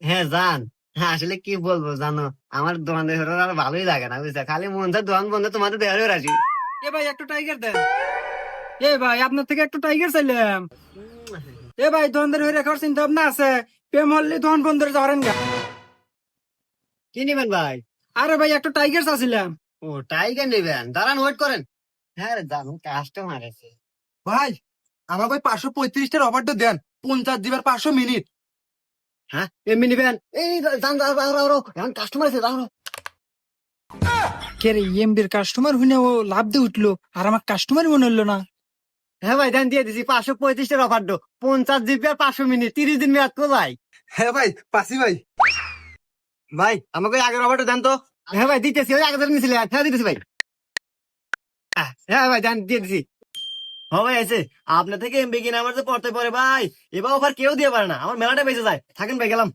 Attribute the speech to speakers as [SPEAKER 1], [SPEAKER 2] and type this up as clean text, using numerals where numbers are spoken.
[SPEAKER 1] হ্যাঁ জান। হ্যাঁ আসলে কি বলবো জানো, আমার দোকান দেখে আর ভালোই লাগে না বুঝছো, খালি মন চায় দোকান বন্ধ তোমাদের দেওয়ারও রাজি।
[SPEAKER 2] এ ভাই একটু টাইগার দেন। এ ভাই আপনার থেকে একটু টাইগার চাইলাম। এ ভাই দোকানদার হয়ে রাখার চিন্তা ভাবনা আছে? প্রেম হলে দোকান বন্ধ করে যাবেন গা।
[SPEAKER 1] কি নিবেন ভাই?
[SPEAKER 2] আরে ভাই একটু টাইগার চাচ্ছিলাম।
[SPEAKER 1] ও টাইগার নিবেন, দাঁড়ান ওয়েট করেন। হ্যাঁ রে জানো, কাস্টমার আছে।
[SPEAKER 3] ভাই আমার ভাই 535টার অফারটা দেন, 50 দিবার 500 মিনিট।
[SPEAKER 1] হ্যাঁ এমনি নিবেন? এই জান, দাঁড়াও, এখন কাস্টমার আছে, দাঁড়াও।
[SPEAKER 2] কে রে, এমবির কাস্টমার হইনে ও লাভ দিয়ে উঠলো, আর আমার কাস্টমারই মনে হলো না।
[SPEAKER 1] হ্যাঁ ভাই ধ্যান দিয়ে দিছি, 535টার অফার দো, 50 জিবি আর 500 মিনিট, 30 দিন মেয়াদ তো ভাই।
[SPEAKER 3] হ্যাঁ ভাই পাসি ভাই।
[SPEAKER 1] ভাই আমাকে ওই আগের অফারটা দেন তো। হ্যাঁ ভাই দিতেছি, ওই আগে নিয়েছিলে, হ্যাঁ দিতেছি ভাই। হ্যাঁ ভাই দেন, দিয়ে দিছি। হ্যাঁ ভাই আছে। আপনার থেকে এমবি কিনে আমার যে পড়তে পারে ভাই, এবার অফার কেউ দিয়ে পারে না, আমার মেলাটা বেঁচে যায়, থাকেন ভাই গেলাম।